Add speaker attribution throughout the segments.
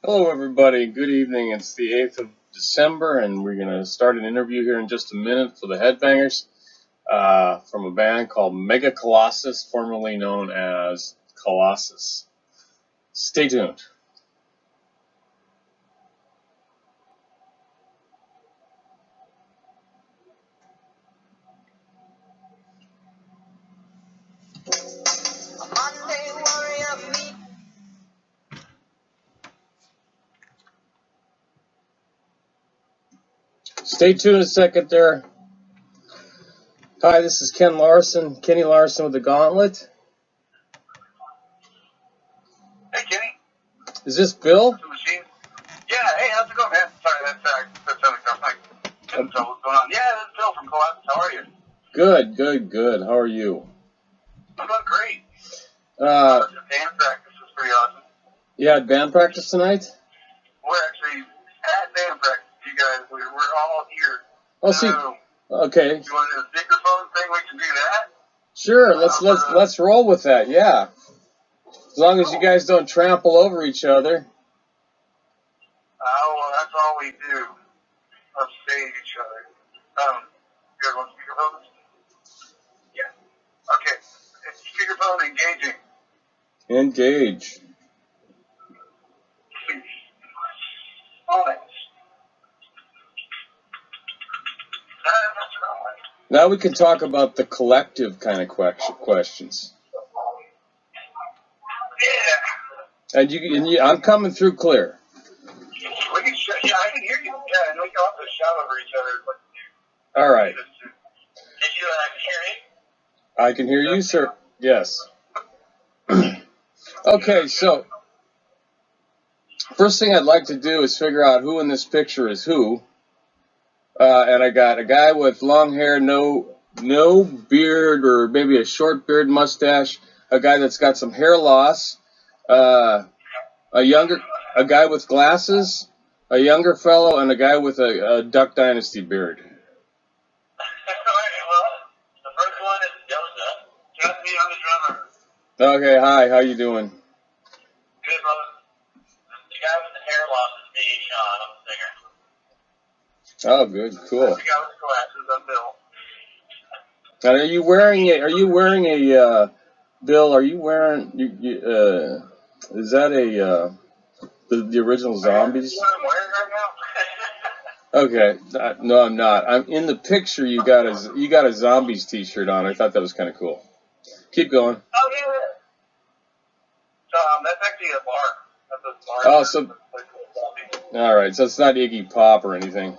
Speaker 1: Hello, everybody. Good evening. It's the 8th of December, and we're going to start an interview here in just a minute for the Headbangers from a band called Mega Colossus, formerly known as Colossus. Stay tuned. Stay tuned a second there. Hi, this is Kenny Larson with the Gauntlet.
Speaker 2: Hey, Kenny.
Speaker 1: Is this Bill?
Speaker 2: Yeah, hey, how's it going, man? Sorry, that's what's going on. Yeah, this is Bill from Colossus. How are you?
Speaker 1: Good. How are you?
Speaker 2: I'm doing great.
Speaker 1: Band
Speaker 2: practice was pretty awesome.
Speaker 1: You had band practice tonight?
Speaker 2: We're actually at band practice, you guys. We're all here.
Speaker 1: Oh, see. Okay.
Speaker 2: You want to do the speakerphone thing? We can do that.
Speaker 1: Sure. Let's roll with that. Yeah. As long as you guys don't trample over each other.
Speaker 2: Oh, well, that's all we do. Upstage each other. You guys want speakerphones? Yeah. Okay. It's speakerphone engaging.
Speaker 1: Engage. Now we can talk about the collective kind of questions.
Speaker 2: Yeah.
Speaker 1: And I'm coming through clear.
Speaker 2: I can hear you. Yeah, and we can also shout over each other.
Speaker 1: All right.
Speaker 2: Can you hear me?
Speaker 1: I can hear you, sir. Yes. Okay, so first thing I'd like to do is figure out who in this picture is who. And I got a guy with long hair, no beard, or maybe a short beard, mustache. A guy that's got some hair loss. A guy with glasses. A younger fellow, and a guy with a Duck Dynasty beard.
Speaker 2: Well, the first one is Joseph. Just me, I'm the drummer.
Speaker 1: Okay, hi. How you doing?
Speaker 2: Good, brother. The guy with the hair loss is me, Sean. I'm the singer.
Speaker 1: Oh, good, cool.
Speaker 2: The guy with the glasses, I'm Bill.
Speaker 1: And are you wearing a Bill? Are you wearing? Is that the original Zombies?
Speaker 2: What I'm wearing right now?
Speaker 1: Okay, no, I'm not. I'm in the picture. You got a Zombies T-shirt on. I thought that was kind of cool. Keep going.
Speaker 2: Oh yeah. So that's actually a bar. That's a bar.
Speaker 1: Oh, so all right. So it's not Iggy Pop or anything.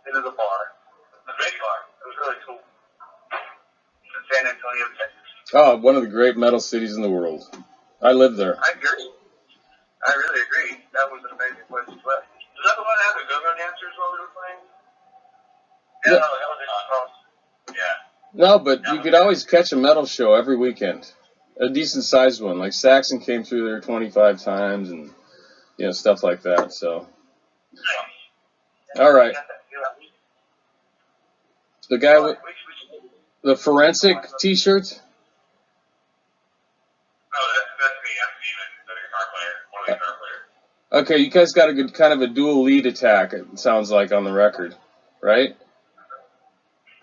Speaker 2: It is a bar. A big bar. It was really cool. It's in San Antonio, Texas.
Speaker 1: Oh, one of the great metal cities in the world. I live there.
Speaker 2: I agree. I really agree. That was an amazing place to play. Is that the one that had the go-go dancers while we were playing? Yeah, no, that was in Colossus. Yeah.
Speaker 1: No, but you could always catch a metal show every weekend. A decent-sized one. Like Saxon came through there 25 times and, stuff like that. So, all right. The guy with the forensic T-shirts?
Speaker 2: Oh, that's me. I'm Steven, the guitar player, one of the guitar players.
Speaker 1: Okay, you guys got a good kind of a dual lead attack, it sounds like, on the record, right?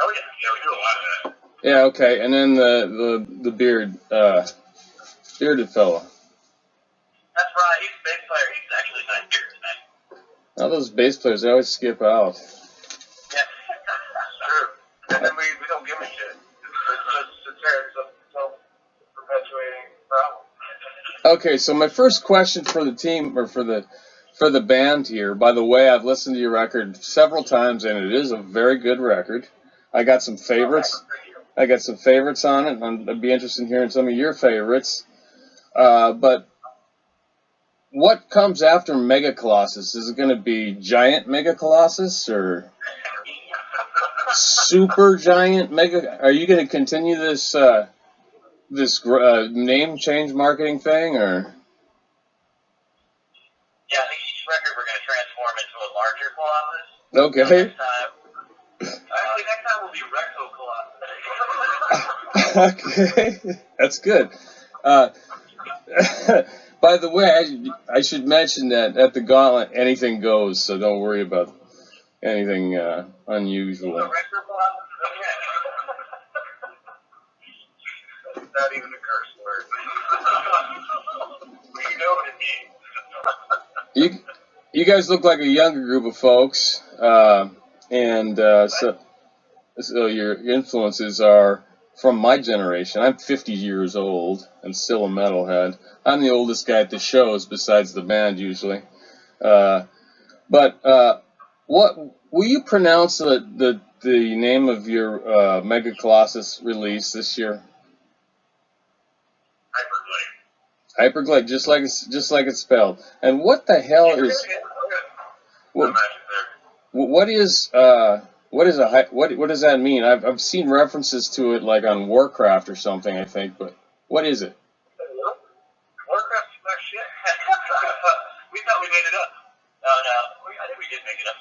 Speaker 2: Oh, yeah. Yeah, we do a lot of that.
Speaker 1: Yeah, okay. And then the bearded fella.
Speaker 2: That's right. He's a bass player. He's actually not here tonight.
Speaker 1: Now those bass players, they always skip out.
Speaker 2: Yeah, true. And then we don't give a shit. It's a self-perpetuating problem.
Speaker 1: Okay, so my first question for the team, or for the band here, by the way, I've listened to your record several times, and it is a very good record. I got some favorites. I got some favorites on it, and I'd be interested in hearing some of your favorites. But what comes after Mega Colossus? Is it going to be Giant Mega Colossus or Super Giant Mega? Are you going to continue this name change marketing thing, or?
Speaker 2: Yeah, I think each record we're going to transform into a larger Colossus.
Speaker 1: Okay.
Speaker 2: Next time will be Recto Colossus.
Speaker 1: Okay, that's good. By the way, I should mention that at the Gauntlet, anything goes, so don't worry about anything unusual.
Speaker 2: The record block? Not even a curse word. Well, you know what it means.
Speaker 1: You guys look like a younger group of folks, and so your influences are from my generation. I'm 50 years old and still a metalhead. I'm the oldest guy at the shows besides the band usually. But what will you pronounce the name of your Mega Colossus release this year? Hyperglade, just like it's spelled. And what the hell is what does that mean? I've seen references to it like on Warcraft or something, I think, but what is it?
Speaker 2: Warcraft's our shit. We thought we made it up. No, I think we did make it up.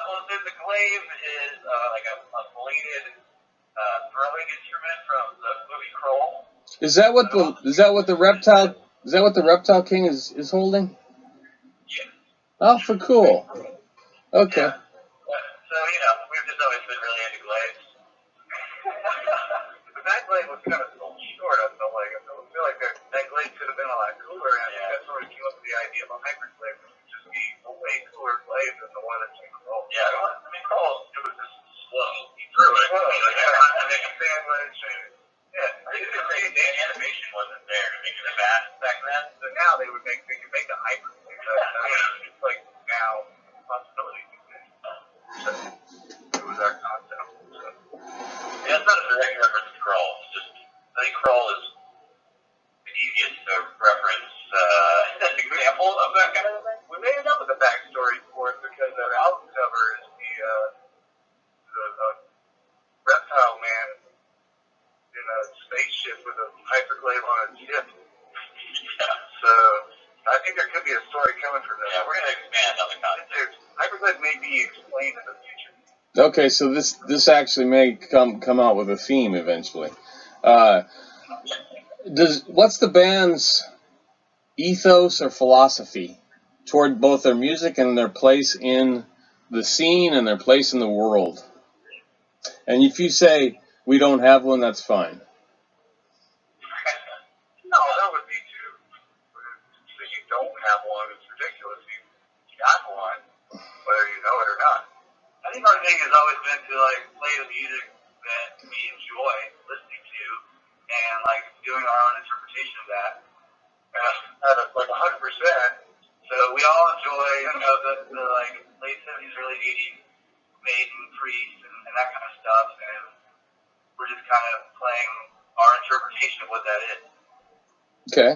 Speaker 2: Well, the glaive is like a bladed throwing instrument from the movie Kroll.
Speaker 1: Is that what the reptile king is holding?
Speaker 2: Yeah.
Speaker 1: Oh, for cool. Okay.
Speaker 2: Yeah. So we've just always been really into glaives. But that glaive was kind of sold short. I feel like that glaive could have been a lot cooler, and I think that sort of came up with the idea of a hyperglaive, which would just be a way cooler glaive than the one that's in Kroll. Yeah, I mean Kroll, it was just slow. He threw it. I make a sandwich. Yeah, the animation wasn't there to make it fast back then. So now they could make a hyperglaive. It's like now possibilities exist. So it was our concept. So. Yeah, it's not a direct reference to Kroll. It's just I think Kroll is the easiest to reference example of that kind of thing. We made it up with a backstory for it because our album cover is the reptile man in a spaceship with a hyperglaive on a ship. Yeah. So I think there could be a story coming from that. Yeah, we're going to expand on the concept. Hyperglaive may be explained in the future.
Speaker 1: Okay, so this actually may come out with a theme eventually. What's the band's ethos or philosophy toward both their music and their place in the scene and their place in the world? And if you say we don't have one, that's fine.
Speaker 2: No, that would be too. So you don't have one, it's ridiculous. You got one, whether you know it or not. I think our thing has always been to play the music that we enjoy listening to, and doing our own interpretation of that. At 100%. So we all enjoy the late 70s, early 80s Maiden, Priest, and that kind of stuff, and we're just kind of playing our interpretation of what that is.
Speaker 1: Okay.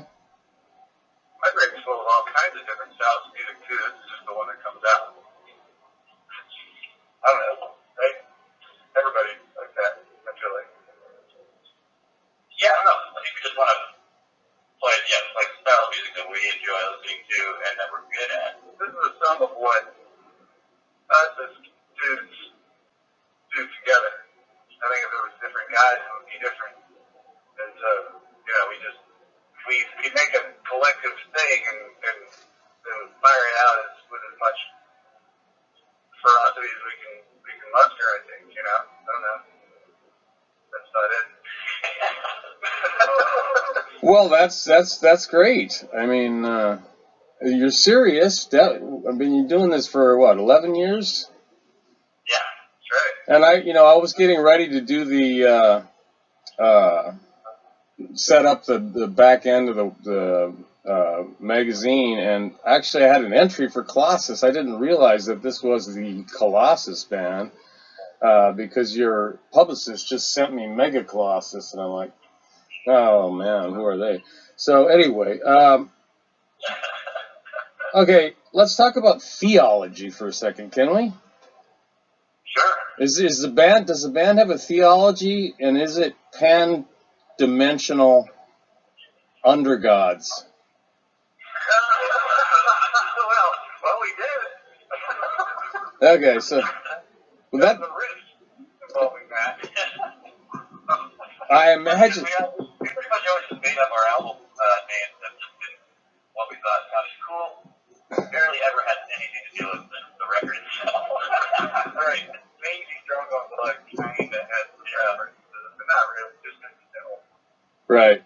Speaker 2: My brain is full of all kinds of different styles of music too. This is just the one that comes out. I don't know, right? Everybody like that, I feel like. Yeah, I don't know. I think we just want to play the style of music that we enjoy listening to and that we're good at. This is a sum of what us as dudes do together. I think if there was different guys, it would be different. And so, we make a collective thing and fire it out with as much ferocity as we can muster, I think, I don't know. That's about it.
Speaker 1: Well, that's great. I mean, you're serious. You're doing this for what, 11 years?
Speaker 2: Yeah, that's right.
Speaker 1: And I was getting ready to do the set up the back end of the magazine, and actually I had an entry for Colossus. I didn't realize that this was the Colossus band because your publicist just sent me Mega Colossus, and I'm like, oh man, who are they? So anyway, okay, let's talk about theology for a second, can we?
Speaker 2: Sure.
Speaker 1: Does the band have a theology, and is it pan-dimensional undergods?
Speaker 2: Well, we did.
Speaker 1: Okay, so well, that
Speaker 2: the risk involving that.
Speaker 1: I imagine.
Speaker 2: We pretty much always just made up our album names thought that was cool. Barely ever had anything to do with the record itself. Right. Maybe Drunk on Blood kind of had some references, but not really, just in the middle.
Speaker 1: Right.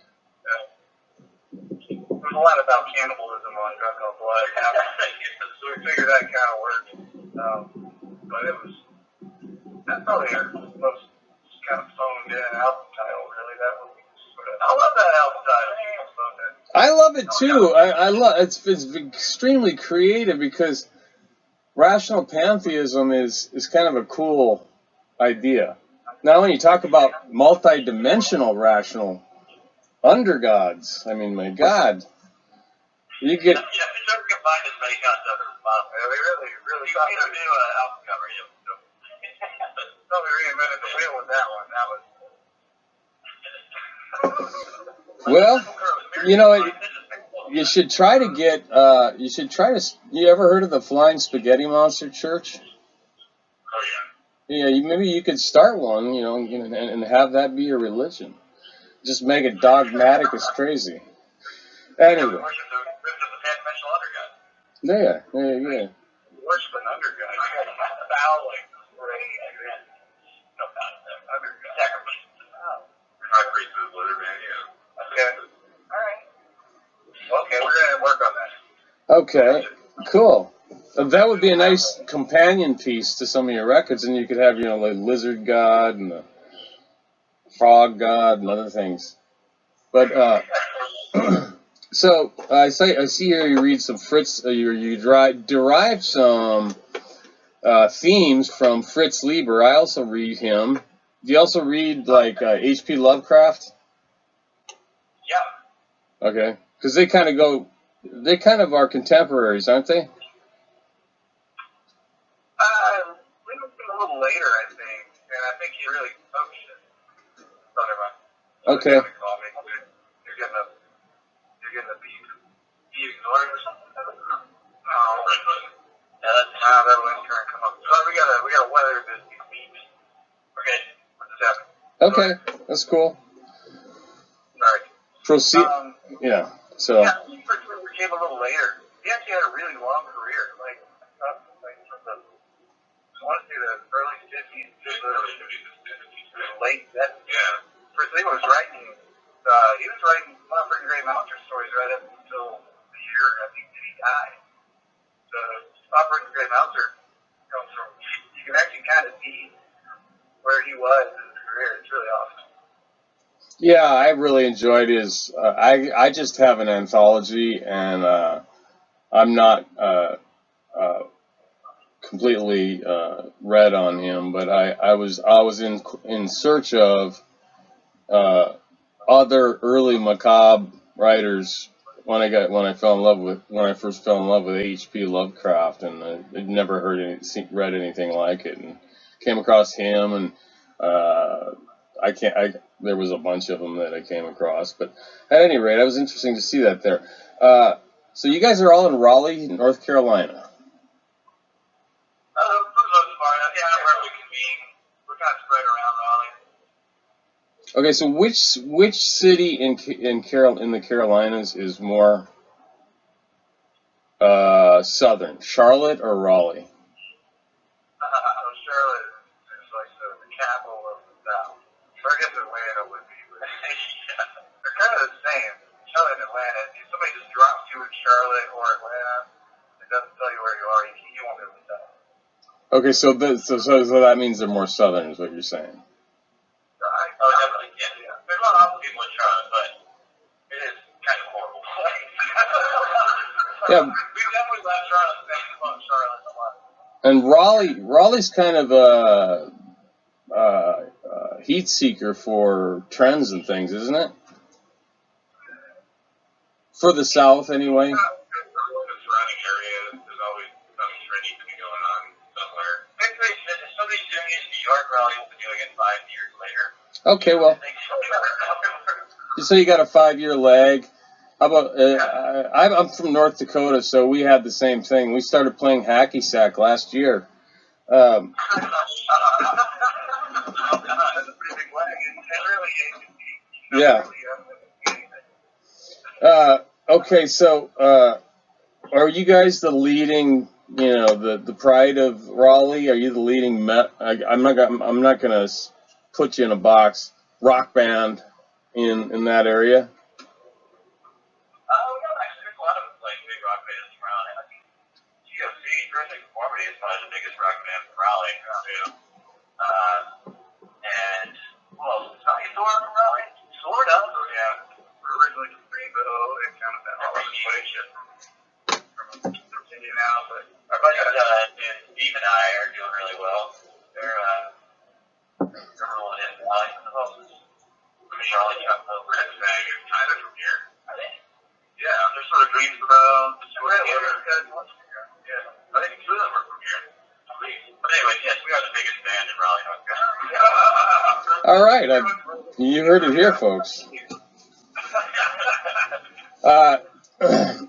Speaker 2: There's a lot about cannibalism on Drunk on Blood. So we figured that kind of worked. But it was, that's probably our most kind of phoned in album title, really. That was sort of, I love that album title.
Speaker 1: I love it too. I love it's extremely creative because rational pantheism is kind of a cool idea. Now, when you talk about multi-dimensional rational undergods, I mean, my God, you get.
Speaker 2: Yeah, it's never combined as many concepts as possible. Yeah, we really you need to do an album cover. So we reinvented the wheel with that one. That was.
Speaker 1: Well, you know, you should try to get. You ever heard of the Flying Spaghetti Monster Church?
Speaker 2: Oh yeah.
Speaker 1: Yeah, maybe you could start one, you know, and have that be your religion. Just make it dogmatic as crazy. Anyway. Yeah.
Speaker 2: Worship an undergod. Bowling. High priest is Luther, man, yeah. Okay. Alright. Okay, we're going to work on that.
Speaker 1: Okay, cool. That would be a nice companion piece to some of your records, and you could have, you know, like Lizard God and the Frog God and other things. But, so, I see here you read some Fritz, you derive some themes from Fritz Leiber. I also read him. Do you also read, like, H.P. Lovecraft?
Speaker 2: Yeah.
Speaker 1: Okay. Because they kind of are contemporaries, aren't they?
Speaker 2: A little later, I think. And I think he really coached it.
Speaker 1: Okay.
Speaker 2: You're getting a beat. He ignored or something? Oh, that one's trying to come up. So we gotta weather this beat. Okay. What just happened?
Speaker 1: Okay, that's cool.
Speaker 2: Sorry.
Speaker 1: Proceed. Yeah. So.
Speaker 2: Yeah, he came a little later. He actually had a really long career. Like from the, I want to say the early 50s to the late 70s. Yeah. First, he was writing Montford and Great Mountain stories right up until the year I think that he died. The Montford and Great Mountain comes from. You can actually kind of see where he was in his career. It's really awesome.
Speaker 1: Yeah, I really enjoyed his. I just have an anthology, and I'm not completely read on him, but I was in search of other early macabre writers when I first fell in love with H.P. Lovecraft, and I'd never read anything like it, and came across him, and there was a bunch of them that I came across, but at any rate, it was interesting to see that there. So you guys are all in Raleigh, North Carolina.
Speaker 2: For the most part, where we can be, we're kind of spread around Raleigh.
Speaker 1: Okay, so which city in the Carolinas is more southern, Charlotte or Raleigh?
Speaker 2: Charlotte is like the capital of the South. So I guess Atlanta would be. They're kind of the same. Charlotte and Atlanta. If somebody just drops you in Charlotte or Atlanta, it doesn't tell you where you are. You won't be able to tell.
Speaker 1: Okay, so that means they're more southern, is what you're saying.
Speaker 2: Definitely, yeah. There's a lot of awesome people in Charlotte, but it is kind of horrible.
Speaker 1: Yeah.
Speaker 2: We definitely left Charlotte about Charlotte a lot.
Speaker 1: And Raleigh's kind of a heat seeker for trends and things, isn't it? For the South, anyway.
Speaker 2: The surrounding area, there's always something trendy to be going on somewhere. If somebody's doing it in New York, Raleigh will be doing it 5 years later.
Speaker 1: Okay, well, so you got a 5-year lag. How about, I'm from North Dakota, so we had the same thing. We started playing hacky sack last year. Yeah. Okay, so are you guys the leading, the pride of Raleigh? Are you the leading? I'm not gonna put you in a box. Rock band in that area.
Speaker 2: We got actually there's a lot of like big rock bands around. I think GOC, Terrific Conformity, is probably the biggest rock band in Raleigh too. And well, it's not Thor from Raleigh, sort of. Yeah, we're originally from Greenville and kind of been all over the place from Virginia now, but our buddies and Steve and I are doing really well. They're rolling in Raleigh from the Colossus. Raleigh comes over. That's kind of from here. I think. Yeah, they're sort of Greensboro. Yeah, I think two of them are from here. But anyway, yes, we are the biggest band in Raleigh, North Carolina.
Speaker 1: All right, you heard it here, folks.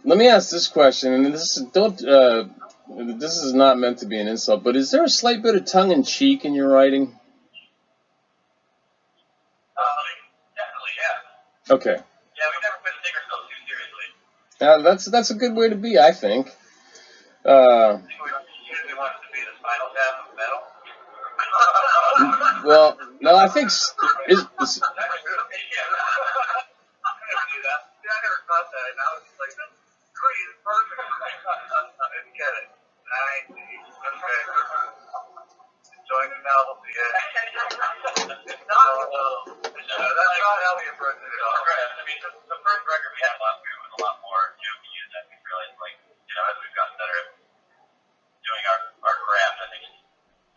Speaker 1: Let me ask this question, and this is not meant to be an insult, but is there a slight bit of tongue in cheek in your writing?
Speaker 2: Definitely, yeah.
Speaker 1: Okay.
Speaker 2: Yeah, we never put ourselves too seriously.
Speaker 1: That's a good way to be, I think.
Speaker 2: We usually want to be the spinal tap of metal.
Speaker 1: Well, no, I think
Speaker 2: I never thought that, and I was just like, that's great, it's perfect. I didn't get it. Okay. Enjoying the novelty, It's not, that's not how we approach it at all. I mean, the first record we had last year was a lot more jokey, and I think realized, like, as we've gotten better at doing our craft, I think it's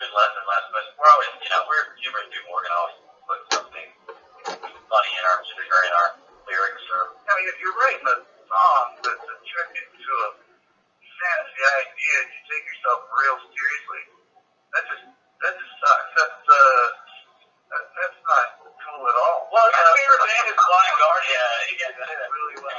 Speaker 2: been less and less, but we're always, we're humorous people. We're going to always put something funny in our lyrics. I mean, if you're writing a song that's a tribute to a fantasy idea and you take yourself real seriously, that just sucks. That's not cool at all. Well, my favorite band is Blind Guardian. Yeah, you get that really well.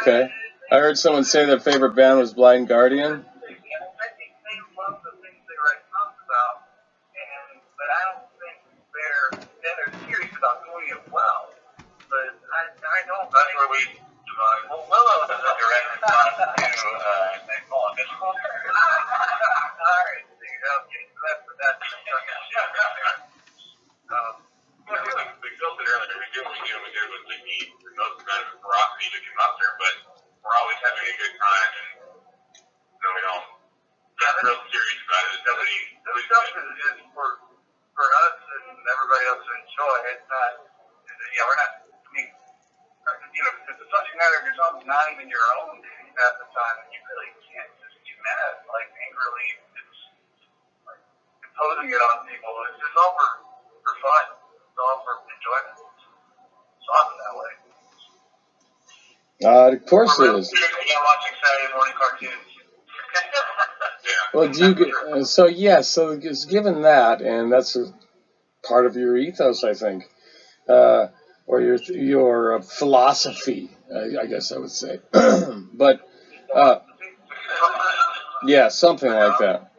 Speaker 1: Okay. I heard someone say their favorite band was Blind Guardian.
Speaker 2: I think they love the things they write songs about, but I don't think they're serious about doing it well. But I don't. That's where we divide. Well, Willow is a direct response to they call it mystical. All right, that's we built it earlier. We did was the need for most kind of ferocity to come up there, but we're always having a good time, and we don't get real serious about it. The stuff is for us and everybody else to enjoy. It's not. We're not. I mean, it's a subject matter of your own, not even your own at the time, and you really can't just be mad, like angrily. It's like imposing it on people. It's just all for fun. It's all for enjoyment. It's often that way.
Speaker 1: Of course it is.
Speaker 2: Watching Saturday morning cartoons.
Speaker 1: Well, so given that, and that's a part of your ethos, I think, or your philosophy, I guess I would say, but yeah, something like that.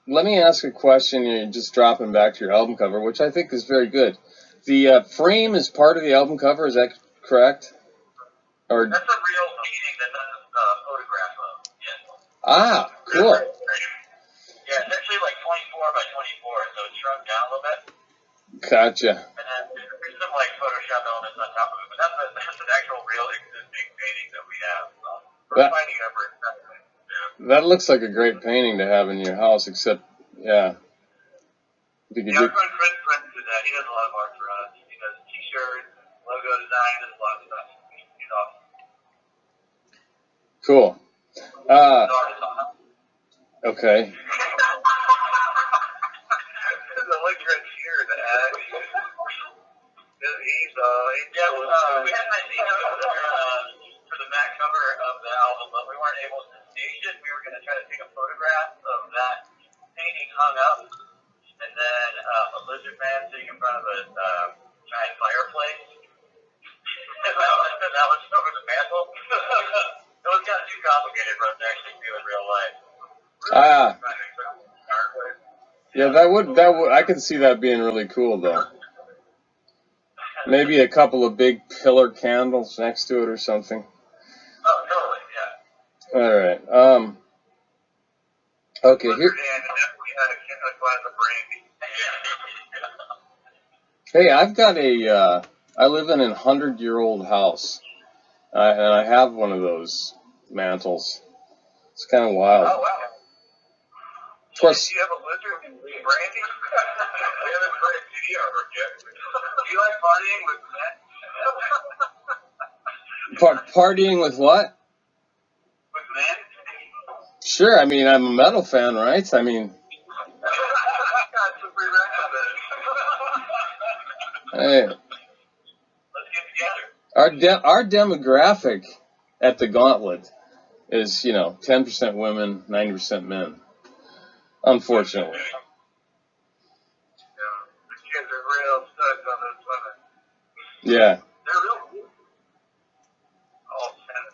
Speaker 1: Let me ask a question. You're just dropping back to your album cover, which I think is very good. The frame is part of the album cover. Is that correct? Or
Speaker 2: that's a real painting that that's a photograph of. Yes.
Speaker 1: Ah, cool.
Speaker 2: Yeah, it's actually like 24 by 24, so it's shrunk down a little bit.
Speaker 1: Gotcha.
Speaker 2: And then there's some like Photoshop elements on top of it, but that's an actual real existing painting that we have. We're finding ever accepted.
Speaker 1: That looks like a great painting to have in your house, except, yeah.
Speaker 2: If you could our friend Chris did that. He does a lot of art for us. He does t-shirts, logo design, does a lot of stuff. He's awesome.
Speaker 1: Cool. Okay.
Speaker 2: The link right here, the ad. We had an idea for the back cover of the album, but we weren't able to stage it. We were going to try to take a photograph of that painting hung up, and then a lizard man sitting in front of a giant fireplace. And that was over the mantle. It was kind of too complicated for us to actually do in real life.
Speaker 1: Yeah, that would I could see that being really cool though. Maybe a couple of big pillar candles next to it or something.
Speaker 2: Oh, totally, yeah.
Speaker 1: All right. Okay, here. Hey, I've got I live in a 100-year-old house, and I have one of those mantles. It's kind of wild.
Speaker 2: Oh, wow.
Speaker 1: Of course.
Speaker 2: Do you have a lizard in brandy? We haven't played a CD over yet. Do you like partying with men?
Speaker 1: Partying with what?
Speaker 2: With men?
Speaker 1: Sure. I mean, I'm a metal fan, right? I mean. Hey.
Speaker 2: Let's get together.
Speaker 1: Our demographic at the Gauntlet is, 10% women, 90% men. Unfortunately.
Speaker 2: Yeah, the kids are real studs on those women.
Speaker 1: Yeah.
Speaker 2: They're real cool. All 10 of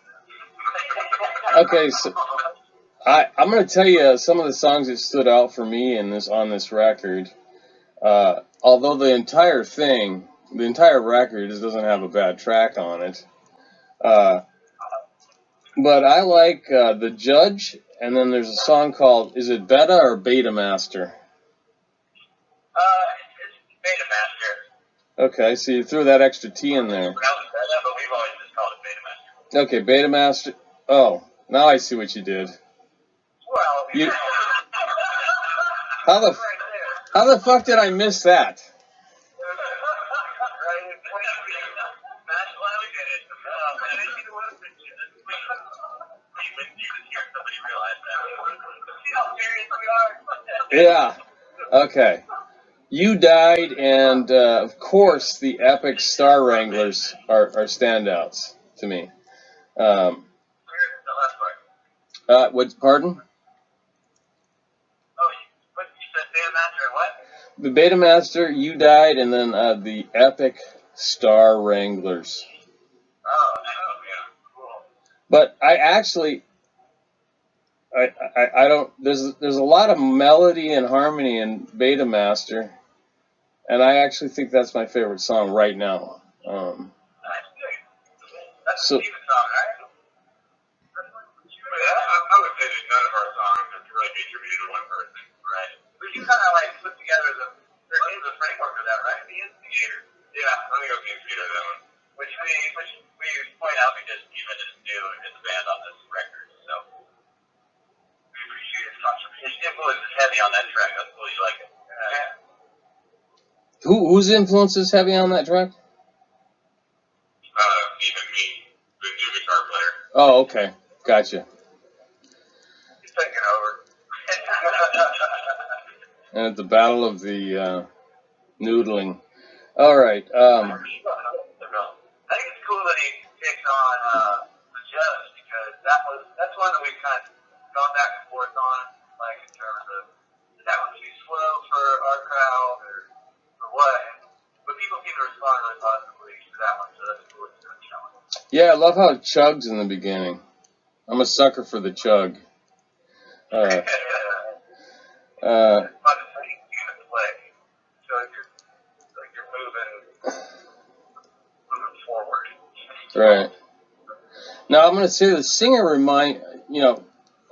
Speaker 2: them.
Speaker 1: Okay, so I'm going to tell you some of the songs that stood out for me on this record. Although the entire record doesn't have a bad track on it. But I like The Judge, and then there's a song called, is it Beta or Beta Master?
Speaker 2: It's Beta Master.
Speaker 1: Okay, so you threw that extra T in there.
Speaker 2: But we've always just called it Beta Master.
Speaker 1: Okay, Beta Master. Oh, now I see what you did.
Speaker 2: Well,
Speaker 1: You, how the fuck did I miss that? Yeah. Okay. You Died, and of course the epic Star Wranglers are standouts to me. What? Pardon?
Speaker 2: Oh, you said Beta Master and what?
Speaker 1: The Beta Master, You Died, and then the epic Star Wranglers.
Speaker 2: Oh, yeah, cool.
Speaker 1: But I actually, I don't. There's a lot of melody and harmony in Beta Master, and I actually think that's my favorite song right now.
Speaker 2: That's
Speaker 1: So.
Speaker 2: a Steven song, right? I would say that none of our songs are really attributed to one person, right? But you kind of like put together there is a framework for that, right? The instigator. Yeah, I think it was the instigator of that one. Which we point out because Steven is new in the band on this record, so we appreciate his contribution. His influence is heavy on that track. That's cool. You like it? Yeah.
Speaker 1: Whose influence is heavy on that track?
Speaker 2: Even me, the new guitar player.
Speaker 1: Oh, okay, gotcha.
Speaker 2: He's taking over.
Speaker 1: And at the Battle of the Noodling. All right.
Speaker 2: I think it's cool that he takes on The Judge because that's one that we've kind of gone back and forth on, like in terms of is that one too slow for our crowd or what? But people seem to respond really positively to that one, so that's cool. It's a challenge.
Speaker 1: Yeah, I love how it chugs in the beginning. I'm a sucker for the chug.
Speaker 2: It's fun to see you in play. So you're moving forward.
Speaker 1: Right. Now I'm going to say the singer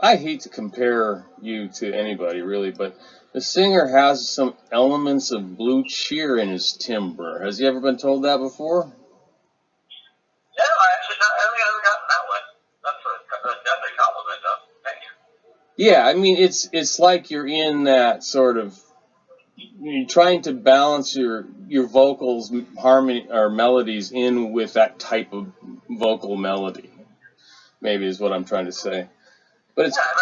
Speaker 1: I hate to compare you to anybody really, but the singer has some elements of Blue Cheer in his timbre. Has he ever been told that before?
Speaker 2: No, I actually haven't gotten that one. That's definitely a compliment, though. Thank you.
Speaker 1: Yeah, I mean it's like you're in that sort of, you're trying to balance your vocals, harmony or melodies in with that type of vocal melody. Maybe is what I'm trying to say. But it's
Speaker 2: I've never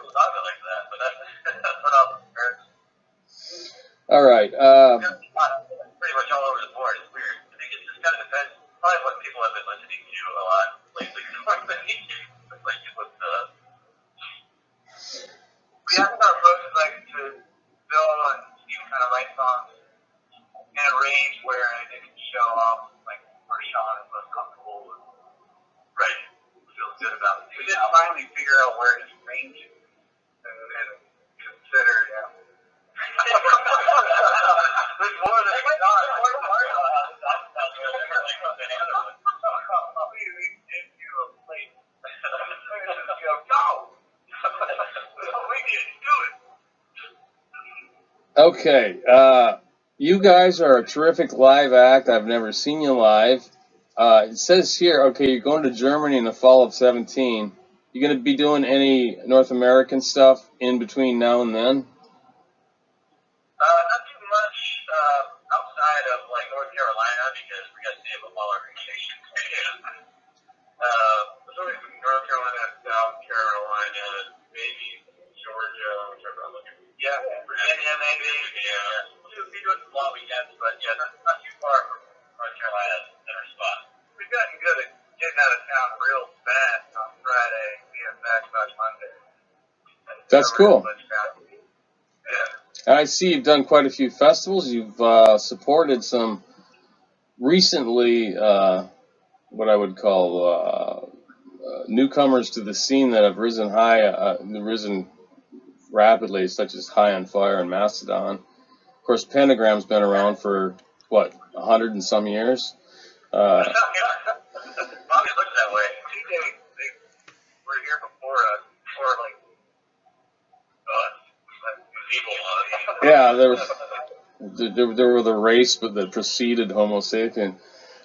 Speaker 2: really thought of it like that, but that's what I'll compare it to.
Speaker 1: all right.
Speaker 2: Pretty much all over the board. It's weird. I think it just kind of depends. Probably what people have been listening to a lot lately. Yeah, I think our approach is like to Bill and Steve kind of write songs in a range where it can show off like where Sean is most comfortable with. Right. Feels good about it. We didn't finally figure out where his range is and consider, yeah. There's more than we thought.
Speaker 1: Okay, you guys are a terrific live act. I've never seen you live. It says here, okay, you're going to Germany in the fall of 17. You going to be doing any North American stuff in between now and then?
Speaker 2: Not too much outside of like North Carolina because we got to save up all our vacations. Sort of North Carolina, South Carolina, maybe Georgia, whichever I'm looking. Yeah, Virginia maybe. Yeah. We'll be doing some long weekends, but yeah, not too far from North Carolina in our spot. We've gotten good at getting out of town real fast on Friday, being back by Monday.
Speaker 1: That's cool.
Speaker 2: Yeah.
Speaker 1: I see you've done quite a few festivals. You've supported some recently, what I would call newcomers to the scene that have risen rapidly, such as High on Fire and Mastodon. Of course, Pentagram's been around for, what, 100 and some years?
Speaker 2: Bobby looks that way. They were here before us, before like us.
Speaker 1: Yeah, there were the race, but that preceded Homo sapien.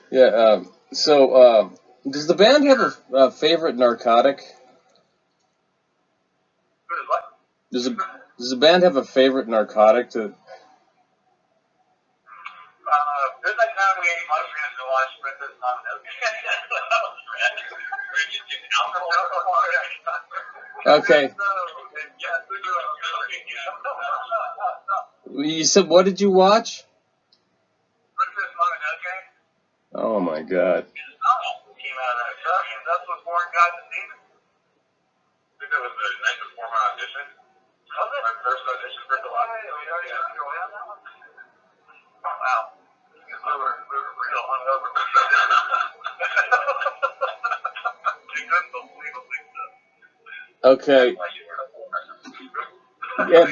Speaker 1: Yeah. So, does the band have a favorite narcotic? Does the band have a favorite narcotic to?
Speaker 2: There's that time we ate mushrooms and watched Princess Mononoke.
Speaker 1: Okay. You said, what did you watch?
Speaker 2: Princess Mononoke.
Speaker 1: Oh my God.
Speaker 2: Came out of that. That's what Born got to see. I think that was the night before my audition. My first audition for Colossus. We already got to go in on that one. Wow. We were real hungover. You couldn't believe what we did.
Speaker 1: Okay. Yeah.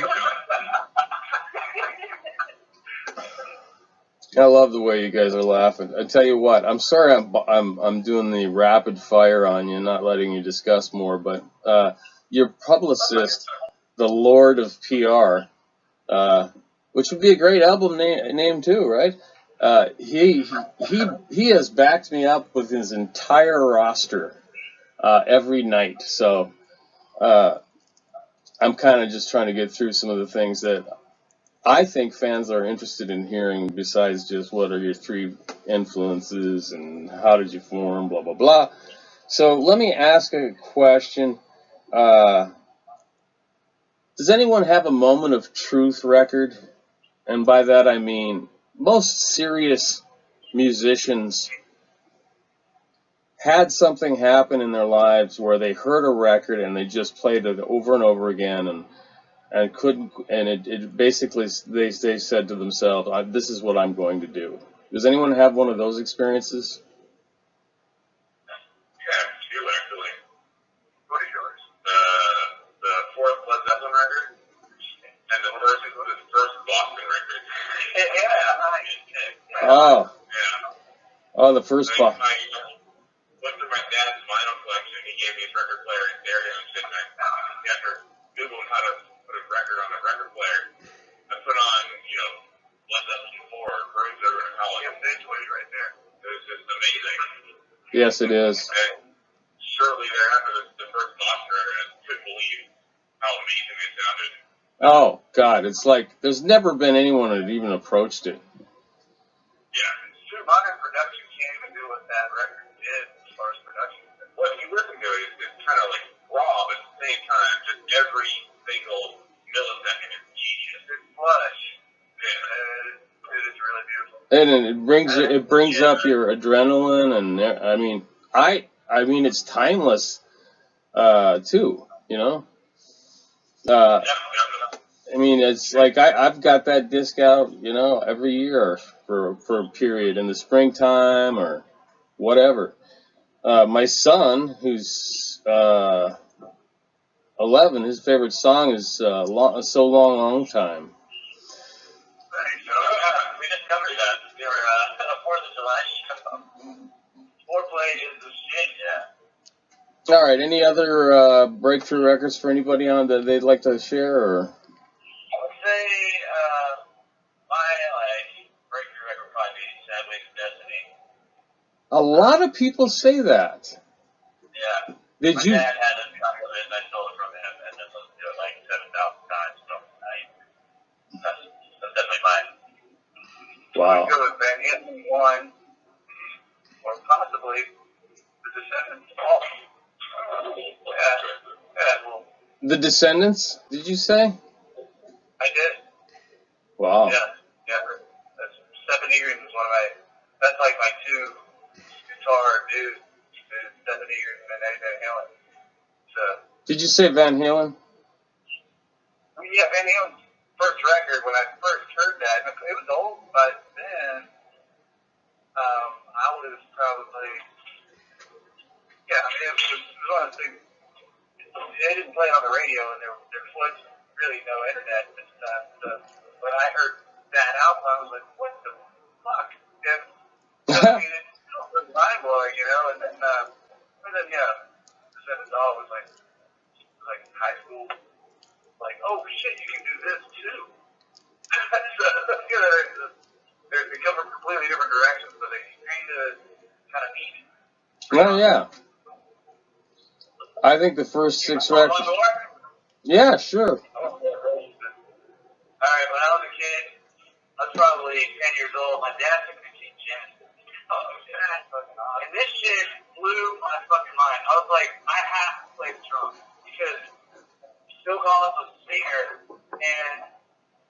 Speaker 1: I love the way you guys are laughing. I tell you what, I'm sorry I'm doing the rapid fire on you, not letting you discuss more, but your publicist, the Lord of PR, which would be a great album name too, right? He has backed me up with his entire roster every night. So I'm kind of just trying to get through some of the things that I think fans are interested in hearing besides just what are your three influences and how did you form, blah, blah, blah. So let me ask a question. Does anyone have a moment of truth record? And by that I mean most serious musicians had something happen in their lives where they heard a record and they just played it over and over again and couldn't, and it basically, they said to themselves, this is what I'm going to do. Does anyone have one of those experiences?
Speaker 2: Yeah, two actually. What is yours? The fourth Led Zeppelin record, and the first Boston record. Yeah.
Speaker 1: Oh.
Speaker 2: Yeah.
Speaker 1: Oh, the first Boston.
Speaker 2: I went through my dad's vinyl collection. He gave me his record player and stereo and shit. After Googling how to put a record on a record player, I put on, Led Zeppelin 4, Bruiser, and Howling. Stage right there. It was just amazing.
Speaker 1: Yes, it is.
Speaker 2: And shortly thereafter, the first Boston record, I couldn't believe how amazing it sounded.
Speaker 1: Oh, God, it's like there's never been anyone that even approached it.
Speaker 2: Yeah, modern production can't even do what that record did as far as production. What you listen to it, it's kind of like raw, but at the same time, just every single millisecond is genius. It's flush. It is really beautiful.
Speaker 1: And it brings up your adrenaline, and I mean it's timeless, too. I mean, it's like I've got that disc out, every year for a period in the springtime or whatever. My son, who's 11, his favorite song is So Long, Long Time.
Speaker 2: We just covered that. They were 4th of July. Foreplay is the shit, yeah.
Speaker 1: All right, any other breakthrough records for anybody on that they'd like to share? Or?
Speaker 2: I would say
Speaker 1: A lot of people say that.
Speaker 2: Yeah.
Speaker 1: Did
Speaker 2: My
Speaker 1: you?
Speaker 2: dad had a copy of it, and I stole it from him, and then listened to it like 7,000 times. So that's definitely mine.
Speaker 1: Wow.
Speaker 2: I'd go with Van Halen 1, or possibly The Descendants. Oh. Yeah, well,
Speaker 1: The Descendants? Did you say?
Speaker 2: I did.
Speaker 1: Wow.
Speaker 2: Yeah. That's Seven Eagles is one of my. That's like my two guitar dudes. Seven Eagles and Eddie Van Halen. So.
Speaker 1: Did you say Van Halen?
Speaker 2: Yeah, Van Halen's first record. When I first heard that, it was old, but then I was probably. Yeah, it was one of the things. They didn't play it on the radio, and there was really no internet at this time. So when I heard that album, I was like, "What the fuck?" And I mean, it still was mind blowing, you know. And then yeah, then it's always like high school, like, oh shit, you can do this too. So you know, they come from completely different directions, but they kind of meet.
Speaker 1: Well, yeah. I think the first 6 records. Yeah, sure.
Speaker 2: All right, when I was a kid, I was probably 10 years old. My dad took me to see Genesis. And this shit blew my fucking mind. I was like, I have to play the drums. Because Phil Collins was a singer, and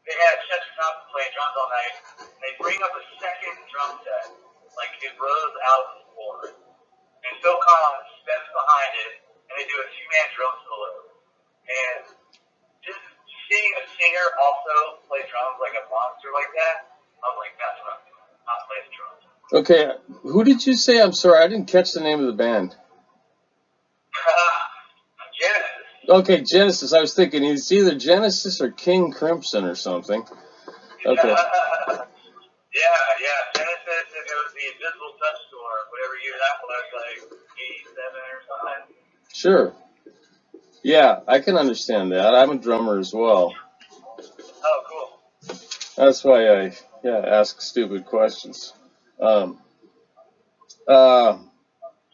Speaker 2: they had Chester Thompson playing drums all night. And they bring up a second drum set. Like, it rose out of the floor. And Phil Collins steps behind it, and they do a 2-man drum solo. And just seeing a singer also play drums like a monster like that, I was like, that's what I'm doing. I'll play the drums.
Speaker 1: Okay, who did you say? I'm sorry, I didn't catch the name of the band.
Speaker 2: Genesis.
Speaker 1: Okay, Genesis. I was thinking it's either Genesis or King Crimson or something. Okay.
Speaker 2: Yeah. Genesis, and it was the Invisible Touch Tour, whatever year that was, like 87 or something.
Speaker 1: Sure. Yeah, I can understand that. I'm a drummer as well.
Speaker 2: Oh, cool.
Speaker 1: That's why I ask stupid questions.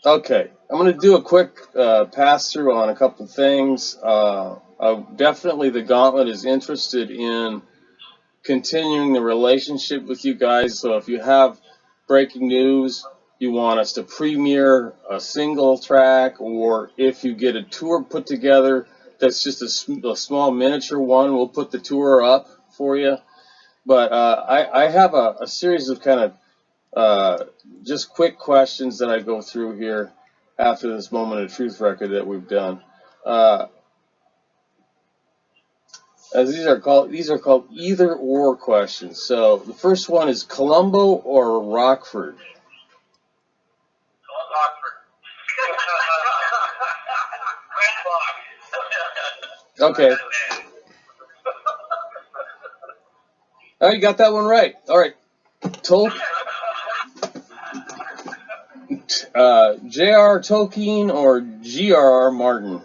Speaker 1: Okay, I'm going to do a quick pass through on a couple things. Definitely the Gauntlet is interested in continuing the relationship with you guys. So if you have breaking news, you want us to premiere a single track, or if you get a tour put together that's just a small miniature one, we'll put the tour up for you. But I have a series of kind of just quick questions that I go through here after this Moment of Truth record that we've done. As these are called either or questions. So the first one is Colombo or Rockford? Okay. Oh, you got that one right. All right. J.R. Tolkien or G.R.R. Martin?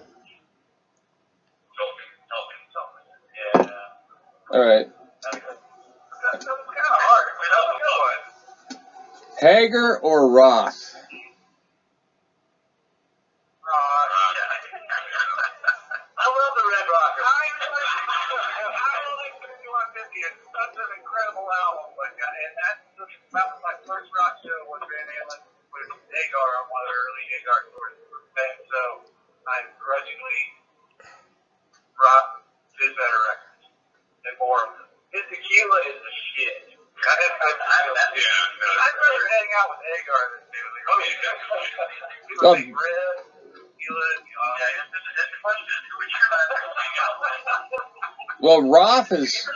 Speaker 2: Yeah.
Speaker 1: All right.
Speaker 2: That's kind of hard.
Speaker 1: Hager or Roth?
Speaker 2: I love the Red Rocker. I like 5150. It's such an incredible album. And that was my first rock show with Van Halen with Hagar on one of the early Hagar tours. And so I grudgingly rock his better records and more of them. His tequila is the shit. I'd rather hang out with Hagar than do it. Oh, yeah. He would make red.
Speaker 1: Well, Roth is.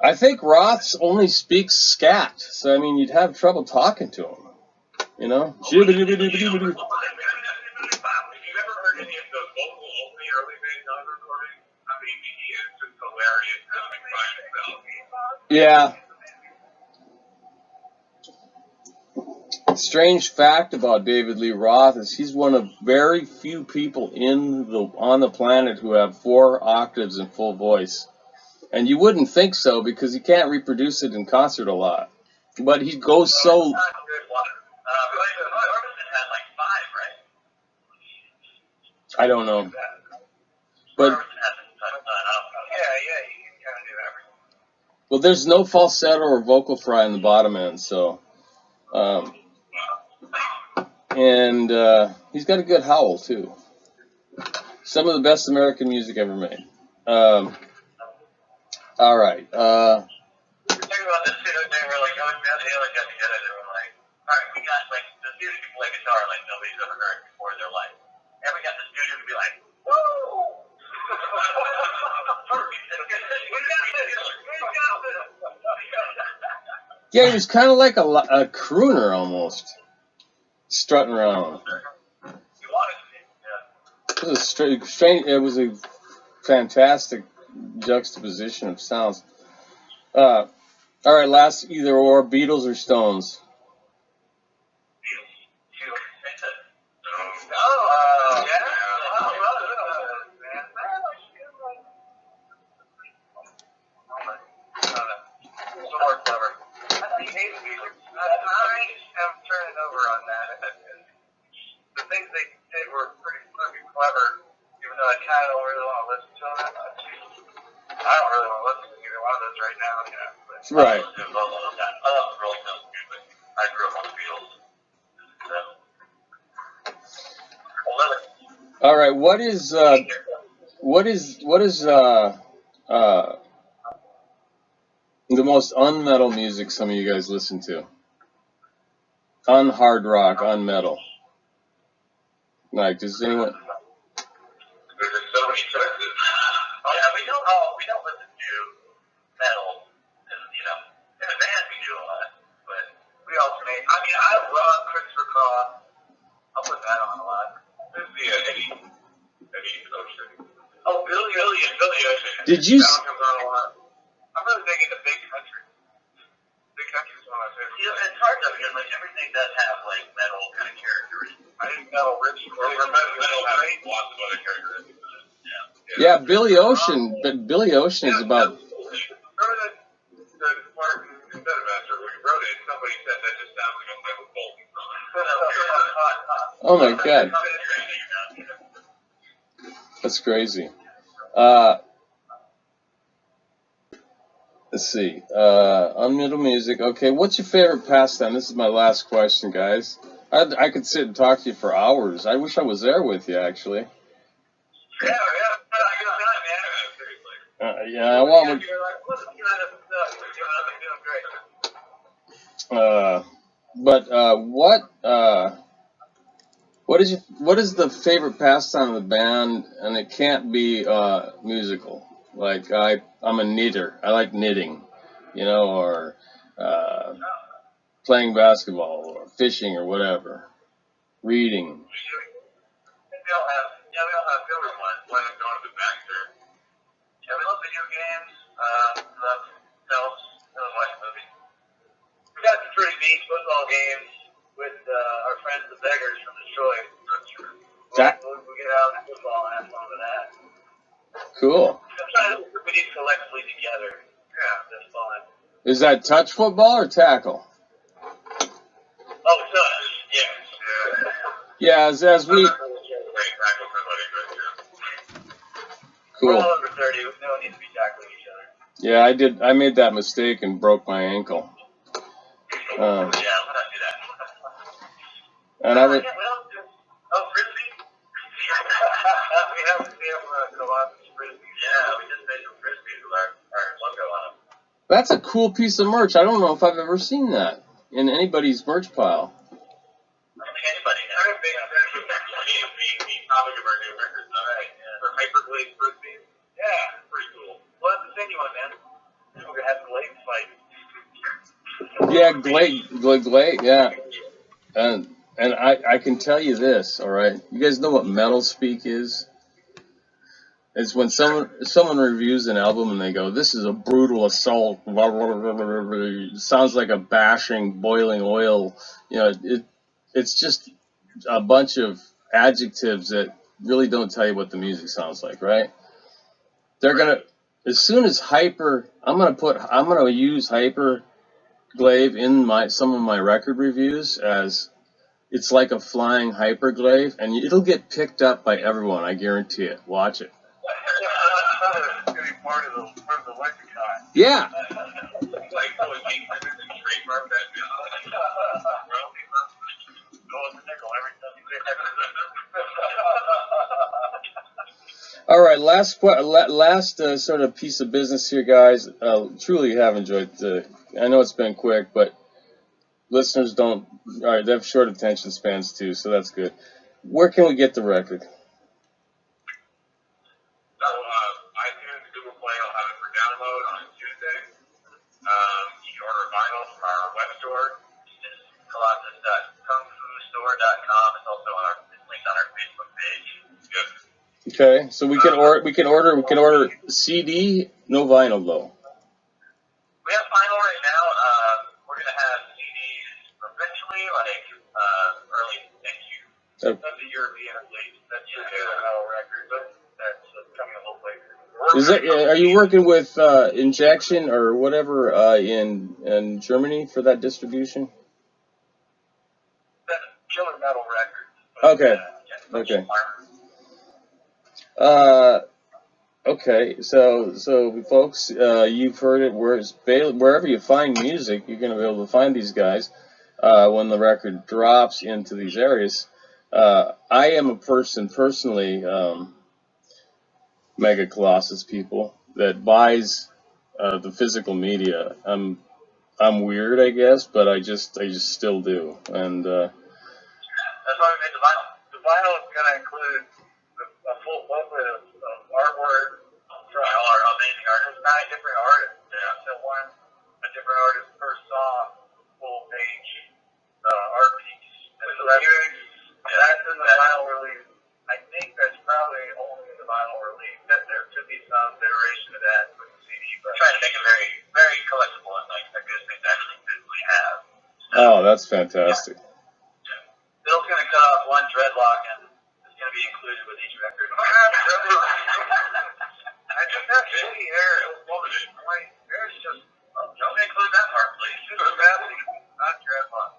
Speaker 1: I think Roth only speaks scat, so I mean you'd have trouble talking to him. You know.
Speaker 2: Have you ever heard any of the vocal of the early Van recording? I mean, he is just hilarious.
Speaker 1: Yeah. Strange fact about David Lee Roth is he's one of very few people on the planet who have 4 octaves in full voice. And you wouldn't think so because he can't reproduce it in concert a lot. But he goes so. I don't know. But well, there's no falsetto or vocal fry in the bottom end, so. And he's got a good howl too. Some of the best American music ever made. All right.
Speaker 2: We got like the dude who can play guitar like nobody's ever heard before in their life. And we got this dude who can be like, woo!
Speaker 1: Yeah, he was kind of like a crooner almost, strutting around. It was a strange. It was a fantastic juxtaposition of sounds. All right, last either or, Beatles or Stones. Right. All right. What is the most unmetal music some of you guys listen to? Unhard rock, unmetal. Like, does anyone?
Speaker 2: There's so many choices. Yeah, we don't listen to metal. You know, in a band we do a lot, but we alternate. I mean, I love Christopher Cross. I'll put that on a lot. There's the Eddie Ocean. Oh, Billy Ocean.
Speaker 1: Did you?
Speaker 2: That one comes on a lot. I'm really big into big country. Big country's one of my favorites. You know, it's hard though because like everything does have like metal kind of characteristics. I think metal rich. Metal has lots of other characteristics.
Speaker 1: Yeah, Billy Ocean. But Billy Ocean is about.
Speaker 2: Remember the Martin Master when he wrote it? Somebody said that just sounds like a Michael Bolton song.
Speaker 1: Oh my God, that's crazy. Let's see. Unmetal music. Okay, what's your favorite pastime? This is my last question, guys. I could sit and talk to you for hours. I wish I was there with you, actually. Yeah, I want. But what is the favorite pastime of the band? And it can't be musical. Like I'm a knitter. I like knitting, or playing basketball or fishing or whatever. Reading.
Speaker 2: We all have favorite ones. Like going to the Baxter. Yeah, we love video games. Love films. Love watching movies. We got some pretty neat football games with our friends the Beggars from Detroit. We'll get out and football and have fun with that.
Speaker 1: Cool.
Speaker 2: Sometimes we need collectively together. Yeah, that's fun.
Speaker 1: Is that touch football or tackle?
Speaker 2: Oh, touch. Yes.
Speaker 1: Yeah, as we. Cool.
Speaker 2: We're all over 30. No one needs to be tackling each other.
Speaker 1: Yeah, I did. I made that mistake and broke my ankle.
Speaker 2: Yeah, we'll not do that.
Speaker 1: And I would.
Speaker 2: Oh, frisbee? We have Colossus frisbee. Yeah, we just made some frisbees with our logo on them.
Speaker 1: That's a cool piece of merch. I don't know if I've ever seen that in anybody's merch pile.
Speaker 2: I think anybody has. We probably give our new records, right? Yeah. For hyperblade frisbees. Yeah, pretty cool. Well, that's the thing you want, man. We're going to have Glade fight.
Speaker 1: Yeah, Glade, yeah. And I can tell you this, all right? You guys know what metal speak is? It's when someone reviews an album and they go, "This is a brutal assault." Blah, blah, blah, blah, blah, blah. It sounds like a bashing, boiling oil. It's just a bunch of adjectives that really don't tell you what the music sounds like, right? They're as soon as hyper, I'm gonna use hyper glaive in some of my record reviews as it's like a flying hyper glaive, and it'll get picked up by everyone. I guarantee it. Watch it.
Speaker 2: It's gonna be part of the lexicon.
Speaker 1: Yeah. All right, last sort of piece of business here, guys. Truly have enjoyed I know it's been quick, but listeners don't. All right, they have short attention spans too, so that's good. Where can we get the record?
Speaker 2: iTunes, Google Play will have it for download on Tuesday. You can order vinyl from our web store. It's colossus.kungfustore.com. It's also linked on our Facebook page. Good.
Speaker 1: Okay, so we can order CD, no vinyl though.
Speaker 2: We have vinyl right now. We're gonna have CDs eventually, like early next year. That's the European release. That's your metal record, but that's coming a little later.
Speaker 1: Are you working with Injection or whatever in Germany for that distribution?
Speaker 2: That's Killer Metal Records.
Speaker 1: Okay. Okay. So folks, you've heard it. Wherever you find music, you're going to be able to find these guys when the record drops into these areas. I am a person personally. Mega Colossus people that buys the physical media. I'm weird, I guess, but I just still do. And
Speaker 2: that's why we made the vinyl. The vinyl is going to include a full booklet of artwork from all our amazing artists. 9 different artists. Yeah. So a different artist per song, full page art piece. And so that's in the vinyl release. I think that's probably only in the vinyl release. That there could be some iteration of that with the CD. But we're trying to make it very, very collectible and like the good things actually physically have. So,
Speaker 1: oh, that's fantastic.
Speaker 2: Yeah. Bill's gonna cut off one dreadlock and it's gonna be included with each record. I just have shitty hair. My hair's just. Don't include that part, please. Just not dreadlock.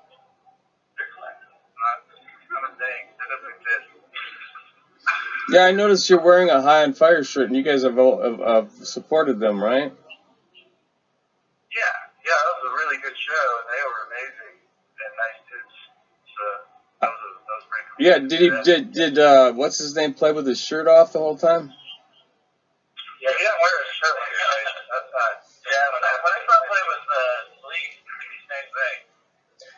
Speaker 2: They're collectible. Not a thing. That doesn't exist.
Speaker 1: Yeah, I noticed you're wearing a High on Fire shirt, and you guys have supported them, right?
Speaker 2: Yeah, that was a really good show, and they were amazing and nice dudes. So that was pretty cool.
Speaker 1: Yeah, did what's his name play with his shirt off the whole time?
Speaker 2: Yeah, he didn't wear his shirt like that. Yeah, when I saw him play with Lee, same thing.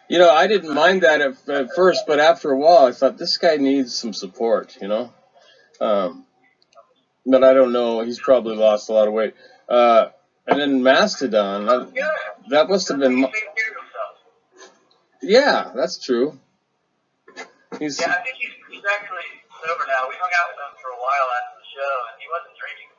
Speaker 1: You know, I didn't mind that at first, but after a while, I thought this guy needs some support. You know. But I don't know. He's probably lost a lot of weight. And then Mastodon, that must have been. Yeah, that's true.
Speaker 2: I think he's actually sober now. We hung out with him for a while after the show, and he wasn't drinking.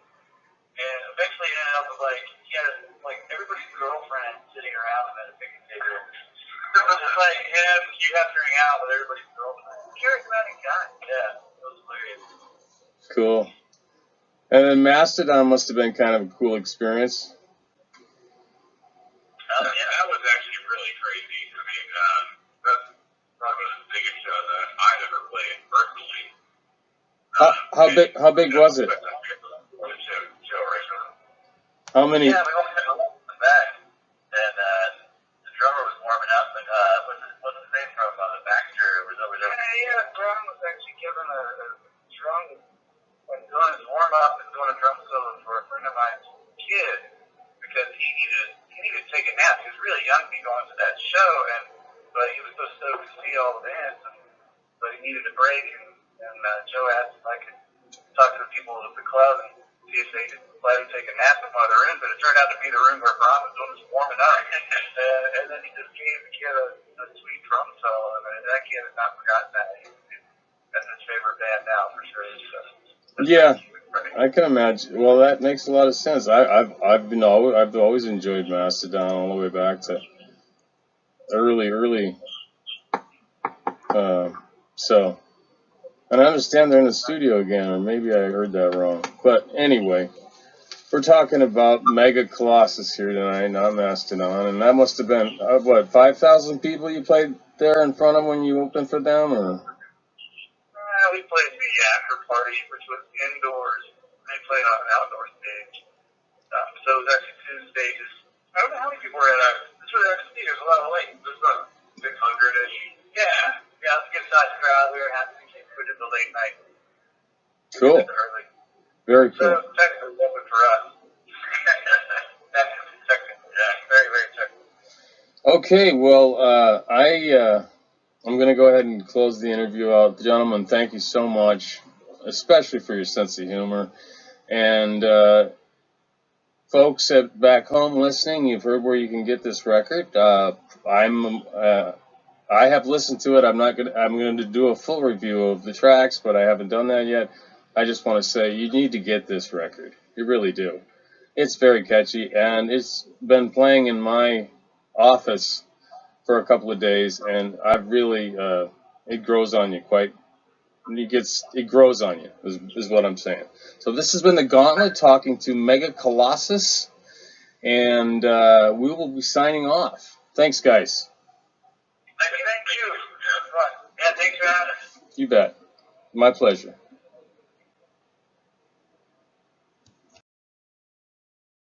Speaker 2: And eventually, it ended up with he had everybody's girlfriend sitting around him at a picnic table. It's like him, you have to hang out with everybody's girlfriend. Charismatic guy. Yeah, it was hilarious.
Speaker 1: Cool. And then Mastodon must have been kind of a cool experience.
Speaker 2: Yeah, that was actually really crazy. I mean, that's probably the biggest show that I've ever played personally.
Speaker 1: How big was it? How many?
Speaker 2: Yeah, we all had to hold them back, and the drummer was warming up, and what's his name from the Baxter was over there. Yeah, Brown was actually given a drum. When doing his warm up and doing a drum solo for a friend of mine's kid, because he needed to take a nap. He was really young to be going to that show, but he was so stoked to see all the bands, but he needed a break, and Joe asked if I could talk to the people at the club and see if they could let him take a nap in one of the rooms, but it turned out to be the room where Brom was doing his warming up, and then he just gave the kid a sweet drum solo, and that kid has not forgotten that. That's his favorite band now, for sure.
Speaker 1: Yeah, I can imagine. Well, that makes a lot of sense. I've always enjoyed Mastodon all the way back to early. So, and I understand they're in the studio again, or maybe I heard that wrong. But anyway, We're talking about Mega Colossus here tonight, not Mastodon, and that must have been, what, 5,000 people you played there in front of when you opened for them, or?
Speaker 2: We played the after party, which was indoors. They played on an outdoor stage. So it was actually 2 stages. I don't know how many people were at our. This was actually, there's a lot of late. There's about 600-ish. Yeah. Yeah, it's a good sized crowd. We were happy we did the late night.
Speaker 1: Cool.
Speaker 2: Early.
Speaker 1: Very cool.
Speaker 2: So technically open for us. Technically, yeah, very, very technical.
Speaker 1: Okay, well, I'm going to go ahead and close the interview out. Gentlemen, thank you so much, especially for your sense of humor. And folks back home listening, you've heard where you can get this record. I have listened to it. I'm going to do a full review of the tracks, but I haven't done that yet. I just want to say you need to get this record. You really do. It's very catchy, and it's been playing in my office for a couple of days, and I've really it grows on you quite. It grows on you is what I'm saying. So this has been the Gauntlet talking to Mega Colossus, and we will be signing off. Thanks, guys.
Speaker 2: Thank you. Yeah, thanks for having us.
Speaker 1: You bet. My pleasure.